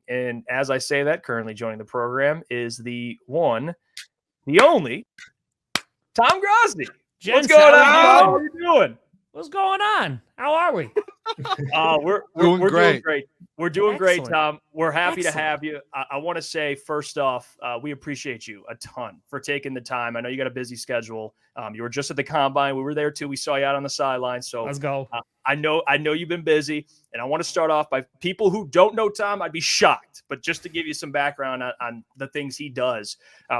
And as I say that, currently joining the program is the one, the only, Tom Grossi. What's going on? How are you doing? What's going on? How are we? We're doing great. We're doing Excellent. great, Tom. We're happy to have you. I want to say, first off, we appreciate you a ton for taking the time. I know you got a busy schedule. You were just at the Combine. We were there, too. We saw you out on the sideline. So let's go. I know you've been busy, and I want to start off by people who don't know Tom. I'd be shocked, but just to give you some background on the things he does,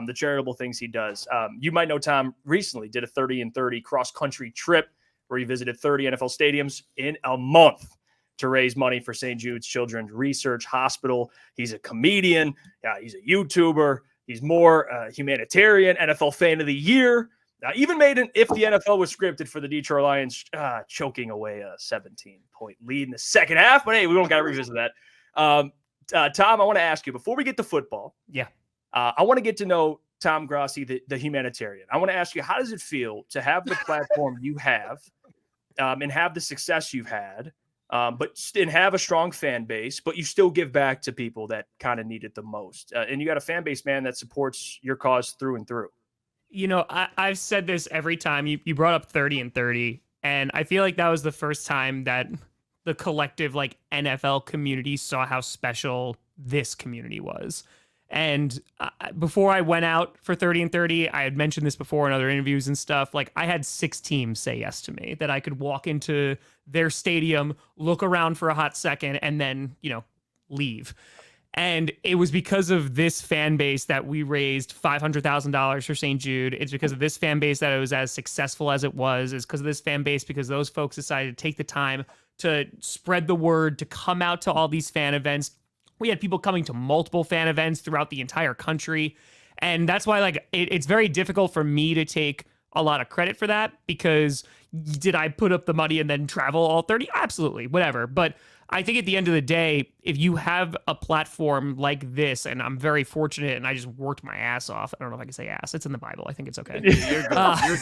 the charitable things he does. You might know Tom recently did a 30-and-30 cross-country trip where he visited 30 NFL stadiums in a month to raise money for St. Jude's Children's Research Hospital. He's a comedian. He's a YouTuber. He's more humanitarian, NFL Fan of the Year. Even made an If the NFL Was Scripted for the Detroit Lions, choking away a 17-point lead in the second half. But hey, we don't got to revisit that. Tom, I want to ask you, before we get to football, I want to get to know Tom Grossi, the humanitarian. I want to ask you, how does it feel to have the platform you have and have the success you've had, and have a strong fan base, but you still give back to people that kind of need it the most? And you got a fan base, man, that supports your cause through and through. You know, I've said this every time you brought up 30-and-30, and I feel like that was the first time that the collective NFL community saw how special this community was. And before I went out for 30-and-30, I had mentioned this before in other interviews and stuff. I had 6 teams say yes to me, that I could walk into their stadium, look around for a hot second, and then, leave. And it was because of this fan base that we raised $500,000 for St. Jude. It's because of this fan base that it was as successful as it was. It's because of this fan base, because those folks decided to take the time to spread the word, to come out to all these fan events. We had people coming to multiple fan events throughout the entire country. And that's why it's very difficult for me to take a lot of credit for that, because did I put up the money and then travel all 30? Absolutely, whatever. But I think at the end of the day, if you have a platform like this, and I'm very fortunate, and I just worked my ass off. I don't know if I can say ass. It's in the Bible. I think it's okay. You're good. You're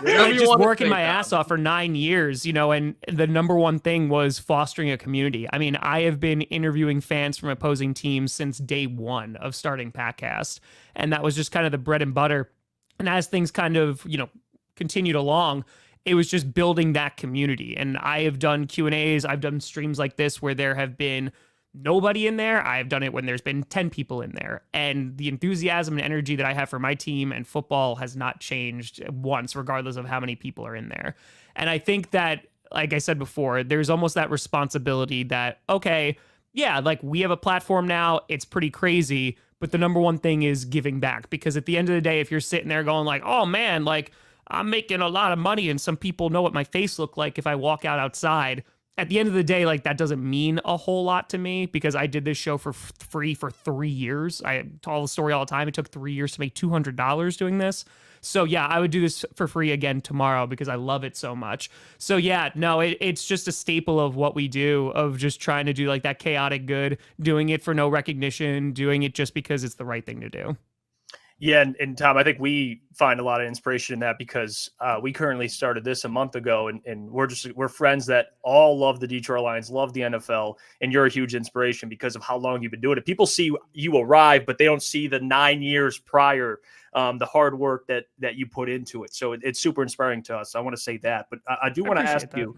good. Just working my ass off for 9 years, and the number one thing was fostering a community. I mean, I have been interviewing fans from opposing teams since day one of starting Packcast, and that was just kind of the bread and butter. And as things kind of, continued along, it was just building that community. And I have done Q&As. I've done streams like this where there have been nobody in there. I've done it when there's been 10 people in there. And the enthusiasm and energy that I have for my team and football has not changed once, regardless of how many people are in there. And I think that, like I said before, there's almost that responsibility that, okay, yeah, we have a platform now. It's pretty crazy. But the number one thing is giving back. Because at the end of the day, if you're sitting there going oh man, I'm making a lot of money and some people know what my face looked like if I walk outside. At the end of the day, that doesn't mean a whole lot to me, because I did this show for free for 3 years. I tell the story all the time. It took 3 years to make $200 doing this. So yeah, I would do this for free again tomorrow because I love it so much. So yeah, no, it's just a staple of what we do, of just trying to do that chaotic good, doing it for no recognition, doing it just because it's the right thing to do. Yeah, and Tom, I think we find a lot of inspiration in that, because we currently started this a month ago, and we're friends that all love the Detroit Lions, love the NFL, and you're a huge inspiration because of how long you've been doing it. People see you arrive, but they don't see the 9 years prior, the hard work that you put into it. So it's super inspiring to us. I want to say that, but I do want to ask you.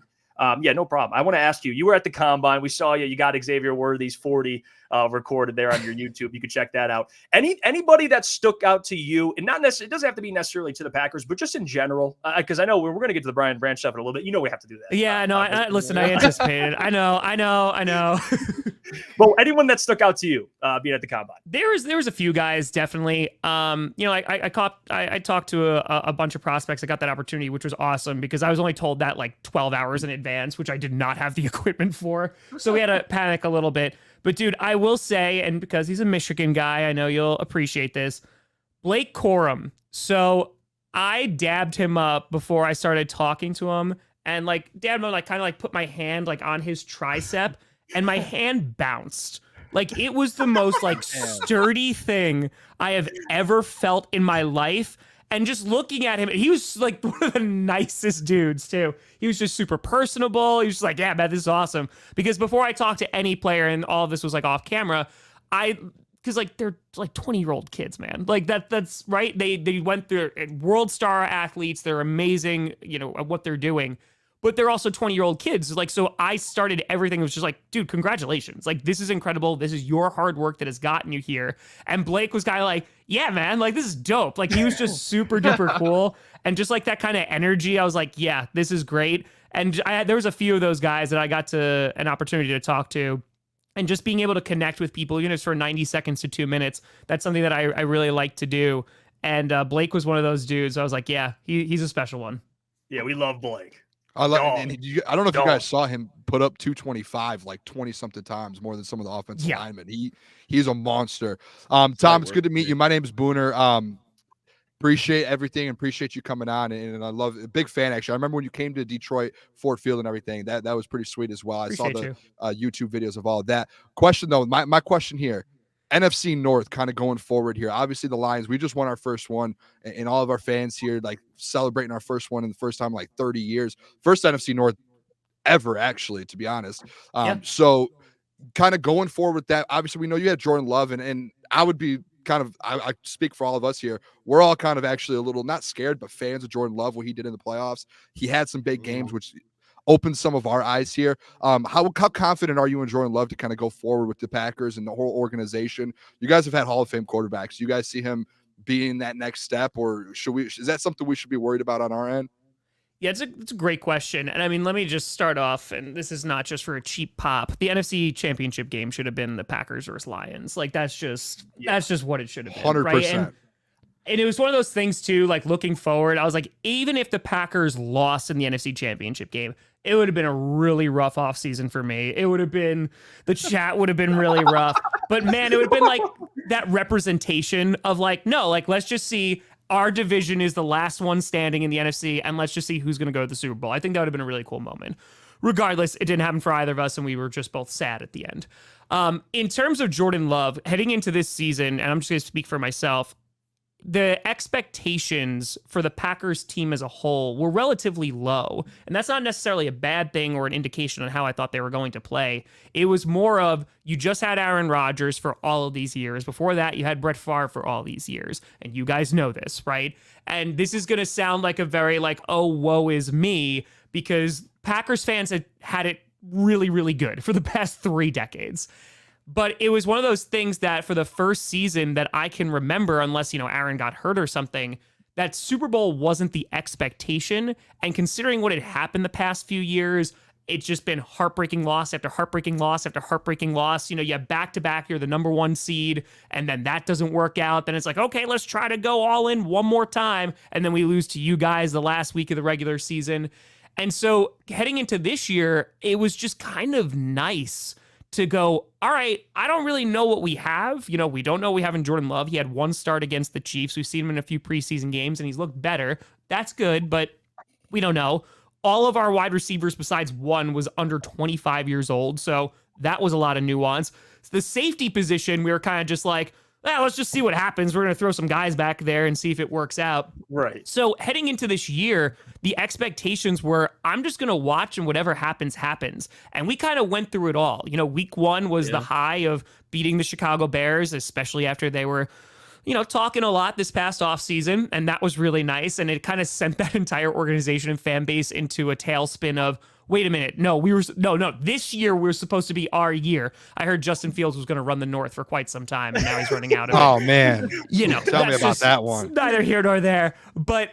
Yeah, no problem. I want to ask you, you were at the Combine. We saw you. You got Xavier Worthy's 40 recorded there on your YouTube. You can check that out. Anybody that stuck out to you, and not necessarily, it doesn't have to be necessarily to the Packers, but just in general, because I know we're going to get to the Brian Branch stuff in a little bit. We have to do that. Yeah, no, listen, I anticipated. I know. Well, anyone that stuck out to you being at the Combine? There was a few guys, definitely. I talked to a bunch of prospects. I got that opportunity, which was awesome, because I was only told that 12 hours in advance, which I did not have the equipment for. So we had to panic a little bit. But dude, I will say, and because he's a Michigan guy, I know you'll appreciate this, Blake Corum. So I dabbed him up before I started talking to him, and dabbed him, kind of put my hand on his tricep, and my hand bounced. It was the most sturdy thing I have ever felt in my life. And just looking at him, he was like one of the nicest dudes too. He was just super personable. He was just like, yeah, man, this is awesome. Because before I talked to any player, and all of this was like off camera, because like they're like 20-year-old kids, man. Like that's right. They went through world star athletes. They're amazing, at what they're doing. But they're also 20-year-old kids. Like, so I started everything. It was just like, dude, congratulations. Like, this is incredible. This is your hard work that has gotten you here. And Blake was kind of like, yeah, man, like, this is dope. Like, he was just super duper cool. And just like that kind of energy, I was like, yeah, this is great. And there was a few of those guys that I got an opportunity to talk to. And just being able to connect with people, even if it's for 90 seconds to 2 minutes, that's something that I really like to do. And Blake was one of those dudes. I was like, yeah, he's a special one. Yeah, we love Blake. I don't know if you guys saw him put up 225 like 20-something times more than some of the offensive linemen. He's a monster. Tom, it's good to meet you. My name is Booner. Appreciate everything and appreciate you coming on. And I love a big fan, actually. I remember when you came to Detroit, Ford Field and everything. That was pretty sweet as well. I saw the YouTube videos of all of that. Question, though, my question here. NFC North kind of going forward here. Obviously, the Lions, we just won our first one, and all of our fans here like celebrating our first one in the first time in like 30 years. First NFC North ever, actually, to be honest. So kind of going forward with that, obviously, we know you had Jordan Love, and I would be kind of, I speak for all of us here. We're all kind of actually a little, not scared, but fans of Jordan Love, what he did in the playoffs. He had some big games, which open some of our eyes here. How confident are you in Jordan Love to kind of go forward with the Packers and the whole organization? You guys have had Hall of Fame quarterbacks. Do you guys see him being that next step, or is that something we should be worried about on our end? Yeah, it's a great question. And I mean, let me just start off, and this is not just for a cheap pop. The NFC Championship game should have been the Packers versus Lions. Like, that's just what it should have been. 100%. Right? And it was one of those things too, like looking forward, I was like, even if the Packers lost in the NFC Championship game, it would have been a really rough offseason for me. It would have been, the chat would have been really rough. But man, it would have been like that representation of like, no, like, let's just see, our division is the last one standing in the NFC, and let's just see who's going to go to the Super Bowl. I think that would have been a really cool moment. Regardless, it didn't happen for either of us, and we were just both sad at the end. In terms of Jordan Love, heading into this season, and I'm just going to speak for myself, the expectations for the Packers team as a whole were relatively low. And that's not necessarily a bad thing or an indication on how I thought they were going to play. It was more of, you just had Aaron Rodgers for all of these years. Before that, you had Brett Favre for all these years. And you guys know this, right? And this is going to sound like a very like, oh, woe is me, because Packers fans had it really, really good for the past 3 decades. But it was one of those things that for the first season that I can remember, unless, Aaron got hurt or something, that Super Bowl wasn't the expectation. And considering what had happened the past few years, it's just been heartbreaking loss after heartbreaking loss after heartbreaking loss. You have back-to-back, you're the number 1 seed, and then that doesn't work out. Then it's like, okay, let's try to go all in one more time. And then we lose to you guys the last week of the regular season. And so heading into this year, it was just kind of nice to go, all right, I don't really know what we have. We don't know what we have in Jordan Love. He had 1 start against the Chiefs. We've seen him in a few preseason games, and he's looked better. That's good, but we don't know. All of our wide receivers besides 1 was under 25 years old, so that was a lot of nuance. The safety position, we were kind of just like, let's just see what happens. We're going to throw some guys back there and see if it works out. Right. So heading into this year, the expectations were, I'm just going to watch and whatever happens, happens. And we kind of went through it all. Week 1 was the high of beating the Chicago Bears, especially after they were, talking a lot this past offseason. And that was really nice. And it kind of sent that entire organization and fan base into a tailspin of, wait a minute. No, this year we were supposed to be our year. I heard Justin Fields was going to run the North for quite some time, and now he's running out of it. Oh, man. Tell me about that one. Neither here nor there. But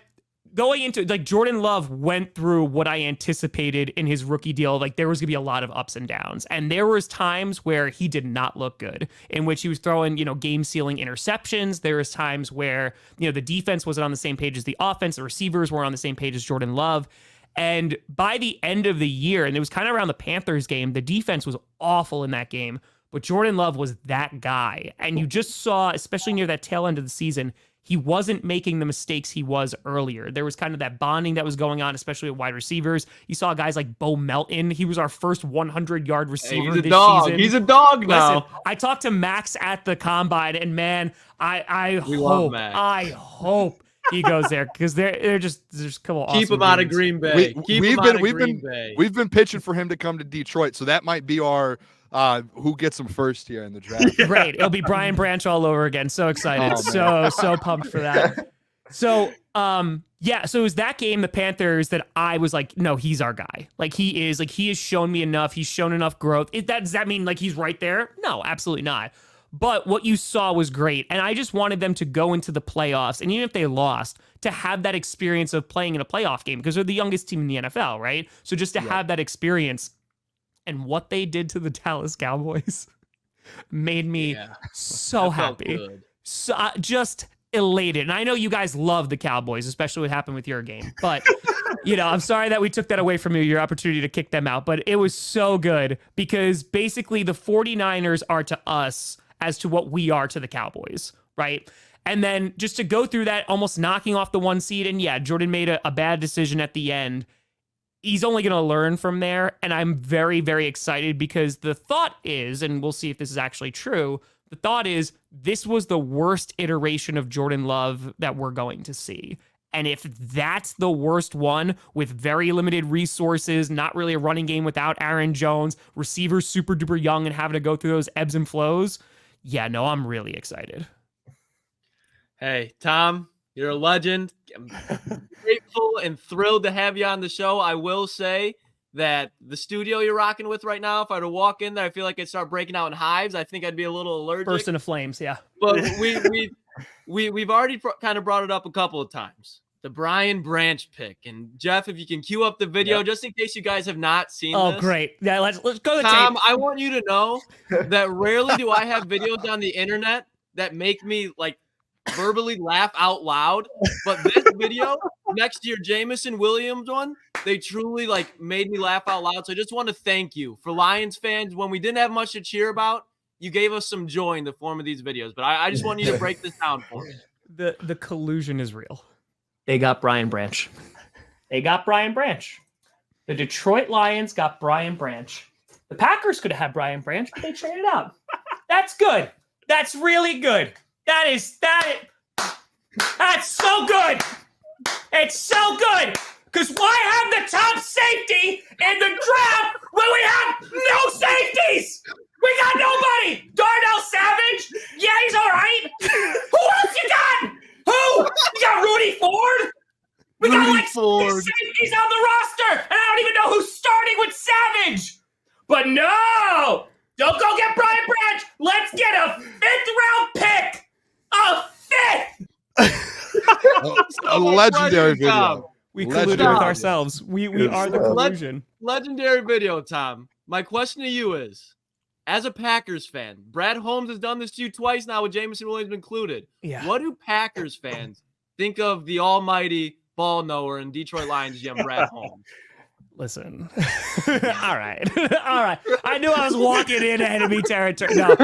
going into, like, Jordan Love went through what I anticipated in his rookie deal. Like, there was going to be a lot of ups and downs. And there was times where he did not look good, in which he was throwing, game-sealing interceptions. There was times where, the defense wasn't on the same page as the offense. The receivers weren't on the same page as Jordan Love. And by the end of the year, and it was kind of around the Panthers game, the defense was awful in that game, but Jordan Love was that guy. And you just saw, especially near that tail end of the season, he wasn't making the mistakes he was earlier. There was kind of that bonding that was going on, especially with wide receivers. You saw guys like Bo Melton. He was our first 100-yard receiver this season. He's a dog now. Listen, I talked to Max at the Combine, and man, I hope he goes there because they're just there's a couple. Keep awesome him out of dudes. Green Bay. We've been pitching for him to come to Detroit, so that might be our who gets him first here in the draft. Right, it'll be Brian Branch all over again. So excited, so pumped for that. So yeah, so it was that game, the Panthers, that I was like, no, he's our guy. Like he has shown me enough. He's shown enough growth. Does that mean like he's right there? No, absolutely not. But what you saw was great. And I just wanted them to go into the playoffs. And even if they lost, to have that experience of playing in a playoff game because they're the youngest team in the NFL, right? So just to have that experience. And what they did to the Dallas Cowboys made me so happy. So just elated. And I know you guys love the Cowboys, especially what happened with your game. But, I'm sorry that we took that away from you, your opportunity to kick them out. But it was so good because basically the 49ers are to us as to what we are to the Cowboys, right? And then just to go through that, almost knocking off the 1 seed. And yeah, Jordan made a bad decision at the end. He's only going to learn from there. And I'm very, very excited because the thought is, and we'll see if this is actually true, the thought is this was the worst iteration of Jordan Love that we're going to see. And if that's the worst one with very limited resources, not really a running game without Aaron Jones, receivers super duper young and having to go through those ebbs and flows, yeah, no, I'm really excited. Hey, Tom, you're a legend. I'm grateful and thrilled to have you on the show. I will say that the studio you're rocking with right now, if I were to walk in there, I feel like I'd start breaking out in hives. I think I'd be a little allergic. Burst into flames, yeah. But we've already kind of brought it up a couple of times. The Brian Branch pick. And Jeff, if you can cue up the video, just in case you guys have not seen this. Oh, great. Yeah, let's go to the Tom, tape. I want you to know that rarely do I have videos on the internet that make me like verbally laugh out loud. But this video next to your Jameson Williams one, they truly like made me laugh out loud. So I just want to thank you for Lions fans. When we didn't have much to cheer about, you gave us some joy in the form of these videos. But I just want you to break this down for me. The collusion is real. They got Brian Branch. The Detroit Lions got Brian Branch. The Packers could have had Brian Branch, but they traded out. That's good. That's really good. That's so good. It's so good. Because why have the top safety in the draft when we have no safeties? We got nobody. Darnell Savage? Yeah, he's all right. Who else you got? Who? We got Rudy Ford. We got like Ford. 6 safeties on the roster, and I don't even know who's starting with Savage. But no, don't go get Brian Branch. Let's get a 5th-round pick. A 5th. A legendary video. We colluded with ourselves. We are the collusion. Legendary video, Tom. My question to you is, as a Packers fan, Brad Holmes has done this to you twice now with Jameson Williams included. Yeah. What do Packers fans think of the almighty ball knower and Detroit Lions GM Brad Holmes? Listen. All right. I knew I was walking in enemy territory. No,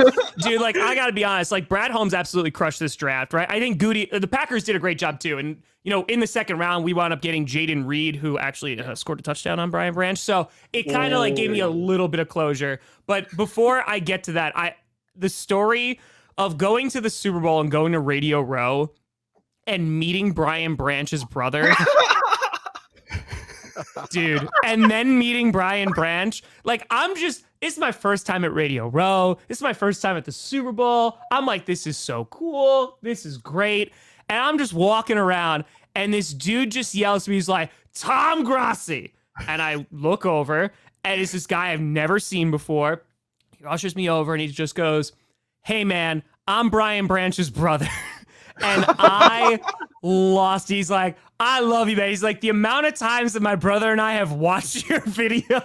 dude, like, I got to be honest. Like, Brad Holmes absolutely crushed this draft, right? I think the Packers did a great job, too. And, in the second round, we wound up getting Jaden Reed, who actually scored a touchdown on Brian Branch. So it kind of, like, gave me a little bit of closure. But before I get to that, the story of going to the Super Bowl and going to Radio Row and meeting Brian Branch's brother... Dude, and then meeting Brian Branch, like, it's my first time at Radio Row. This is my first time at the Super Bowl. I'm like, this is so cool. This is great. And I'm just walking around, and this dude just yells to me. He's like, Tom Grossi. And I look over, and it's this guy I've never seen before. He ushers me over, and he just goes, hey, man, I'm Brian Branch's brother. And I lost. He's like, I love you, man. He's like, the amount of times that my brother and I have watched your video.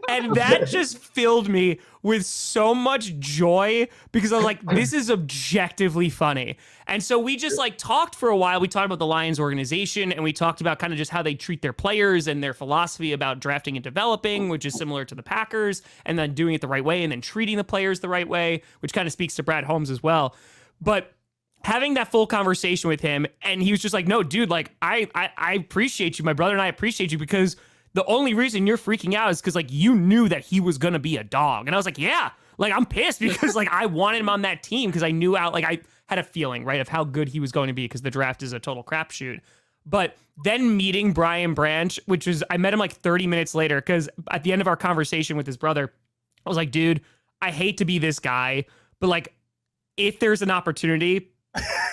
And that just filled me with so much joy because I was like, this is objectively funny. And so we just like talked for a while. We talked about the Lions organization, and we talked about kind of just how they treat their players and their philosophy about drafting and developing, which is similar to the Packers, and then doing it the right way and then treating the players the right way, which kind of speaks to Brad Holmes as well. But having that full conversation with him, and he was just like, no, dude, like, I appreciate you. My brother and I appreciate you because the only reason you're freaking out is because, like, you knew that he was going to be a dog. And I was like, yeah, like, I'm pissed because, like, I wanted him on that team because I knew had a feeling, right, of how good he was going to be because the draft is a total crapshoot. But then meeting Brian Branch, which was, I met him like 30 minutes later because at the end of our conversation with his brother, I was like, dude, I hate to be this guy, but like, if there's an opportunity,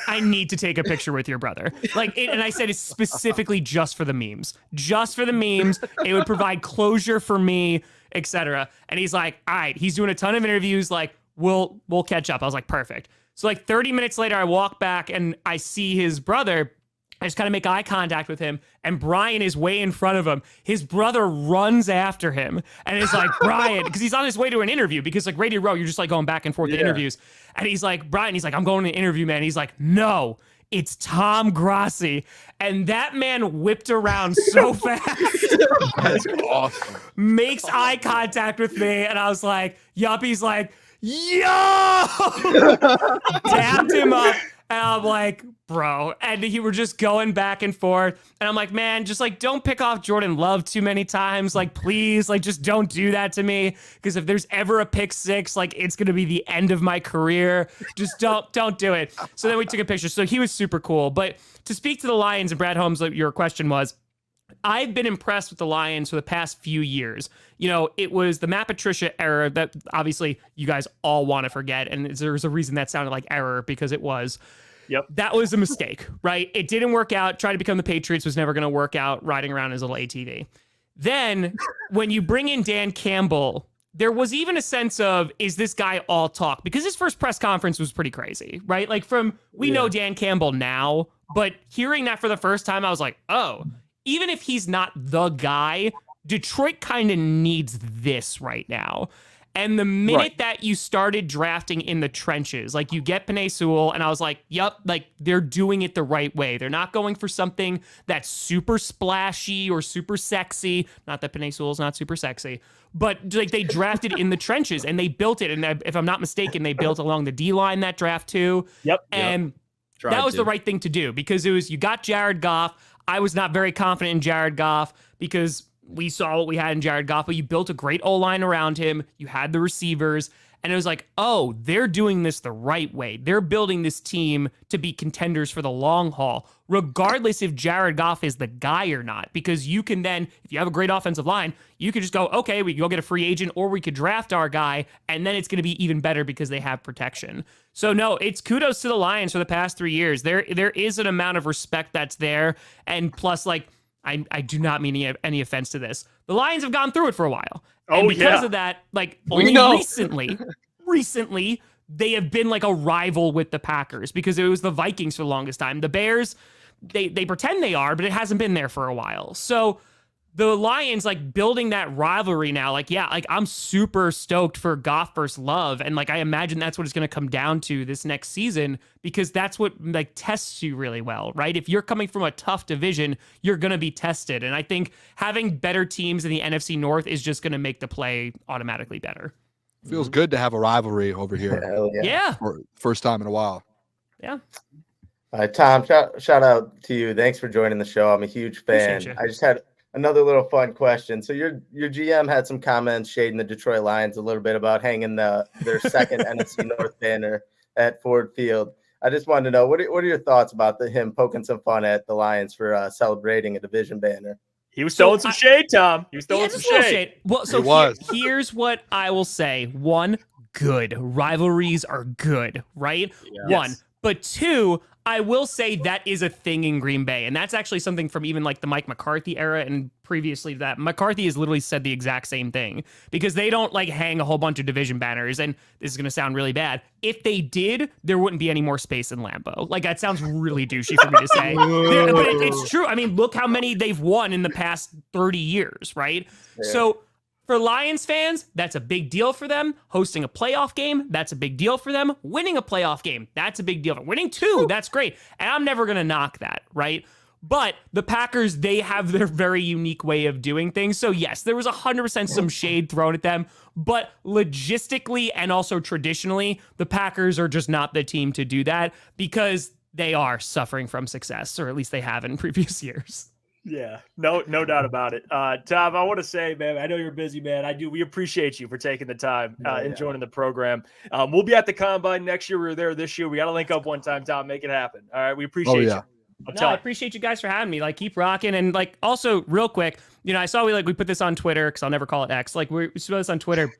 I need to take a picture with your brother. And I said it's specifically just for the memes. Just for the memes. It would provide closure for me, etc. And he's like, all right, he's doing a ton of interviews. Like, we'll catch up. I was like, perfect. So like 30 minutes later, I walk back and I see his brother. I just kind of make eye contact with him, and Brian is way in front of him. His brother runs after him and is like, Brian, because he's on his way to an interview, because like Radio Row, you're just like going back and forth to interviews. And he's like, Brian, he's like, I'm going to an interview, man. He's like, no, it's Tom Grossi. And that man whipped around so fast. That's awesome. Makes eye contact with me. And I was like, yup. He's like, yo! Tapped him up. And I'm like, bro. And he were just going back and forth. And I'm like, man, just like, don't pick off Jordan Love too many times. Like, please, like, just don't do that to me. Because if there's ever a pick six, like, it's going to be the end of my career. Just don't do it. So then we took a picture. So he was super cool. But to speak to the Lions, and Brad Holmes, like your question was, I've been impressed with the Lions for the past few years. You know, it was the Matt Patricia era that obviously you guys all want to forget. And there's a reason that sounded like error, because it was. Yep. That was a mistake, right? It didn't work out. Tried to become the Patriots, was never going to work out, riding around his little ATV. Then when you bring in Dan Campbell, there was even a sense of, is this guy all talk? Because his first press conference was pretty crazy, right? Like we know Dan Campbell now, but hearing that for the first time, I was like, oh, even if he's not the guy, Detroit kind of needs this right now. And the minute that you started drafting in the trenches, like you get Penei Sewell, and I was like, yep, like they're doing it the right way. They're not going for something that's super splashy or super sexy. Not that Penei Sewell's not super sexy, but like they drafted in the trenches and they built it. And if I'm not mistaken, they built along the D-line that draft too. Yep. And that was the right thing to do, because it was, you got Jared Goff. I was not very confident in Jared Goff because we saw what we had in Jared Goff, but you built a great O-line around him. You had the receivers, and it was like, oh, they're doing this the right way. They're building this team to be contenders for the long haul, regardless if Jared Goff is the guy or not, because you can then, if you have a great offensive line, you could just go, okay, we can go get a free agent, or we could draft our guy, and then it's going to be even better because they have protection. So no, it's kudos to the Lions for the past 3 years. There is an amount of respect that's there, and plus, like, I do not mean any offense to this. The Lions have gone through it for a while. And because of that, like, only recently, they have been like a rival with the Packers, because it was the Vikings for the longest time. The Bears, they pretend they are, but it hasn't been there for a while. So the Lions, like, building that rivalry now, like, yeah, like, I'm super stoked for Goff versus Love. And like, I imagine that's what it's going to come down to this next season, because that's what like tests you really well, right? If you're coming from a tough division, you're going to be tested. And I think having better teams in the NFC North is just going to make the play automatically better. Feels good to have a rivalry over here. Yeah. First time in a while. Yeah. All right, Tom, shout out to you. Thanks for joining the show. I'm a huge fan. I just had another little fun question. So your GM had some comments shading the Detroit Lions a little bit about hanging their second NFC North banner at Ford Field. I just wanted to know, what are your thoughts about him poking some fun at the Lions for celebrating a division banner? He was throwing some shade, Tom. He was throwing some shade. Well, so here's what I will say. One, good. Rivalries are good, right? Yes. One. But two, I will say that is a thing in Green Bay. And that's actually something from even like the Mike McCarthy era and previously to that. McCarthy has literally said the exact same thing, because they don't like hang a whole bunch of division banners. And this is going to sound really bad. If they did, there wouldn't be any more space in Lambeau. Like, that sounds really douchey for me to say. But it's true. I mean, look how many they've won in the past 30 years, right? Yeah. So for Lions fans, that's a big deal for them. Hosting a playoff game, that's a big deal for them. Winning a playoff game, that's a big deal. Winning two, that's great. And I'm never going to knock that, right? But the Packers, they have their very unique way of doing things. So yes, there was 100% some shade thrown at them. But logistically and also traditionally, the Packers are just not the team to do that, because they are suffering from success, or at least they have in previous years. Yeah, no doubt about it. Tom, I want to say, man, I know you're busy, man. We appreciate you for taking the time and joining the program. We'll be at the Combine next year. We were there this year. We got to link up one time, Tom, make it happen. All right. We appreciate you. I appreciate you guys for having me. Like, keep rocking. And like, also real quick, I saw we put this on Twitter, because I'll never call it X. Like, we put this on Twitter.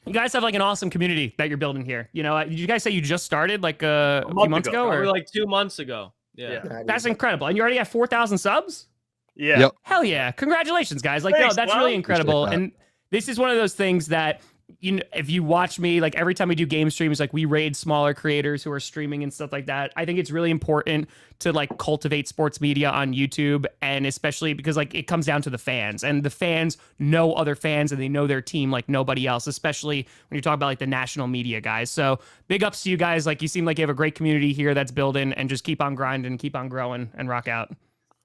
You guys have like an awesome community that you're building here. Did you guys say you just started like a few months ago? Or like 2 months ago. Yeah. That's incredible. And you already have 4,000 subs? Yeah. Yep. Hell yeah. Congratulations, guys. Like, Thanks, that's really incredible. And this is one of those things that, if you watch me, like every time we do game streams, like we raid smaller creators who are streaming and stuff like that. I think it's really important to like cultivate sports media on YouTube, and especially because like it comes down to the fans, and the fans know other fans and they know their team like nobody else, especially when you talk about like the national media guys. So big ups to you guys. Like, you seem like you have a great community here that's building, and just keep on grinding, keep on growing, and rock out.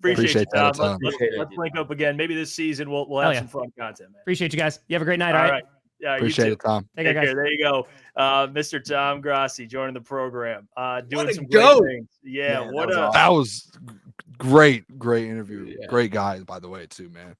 Appreciate that, Tom. Let's link up again. Maybe this season we'll have some fun content, man. Appreciate you guys. You have a great night. All right. Yeah, appreciate it, Tom. Take care. There you go. Mr. Tom Grossi joining the program. Doing some great things. Yeah, man, that was great interview. Yeah. Great guys, by the way, too, man.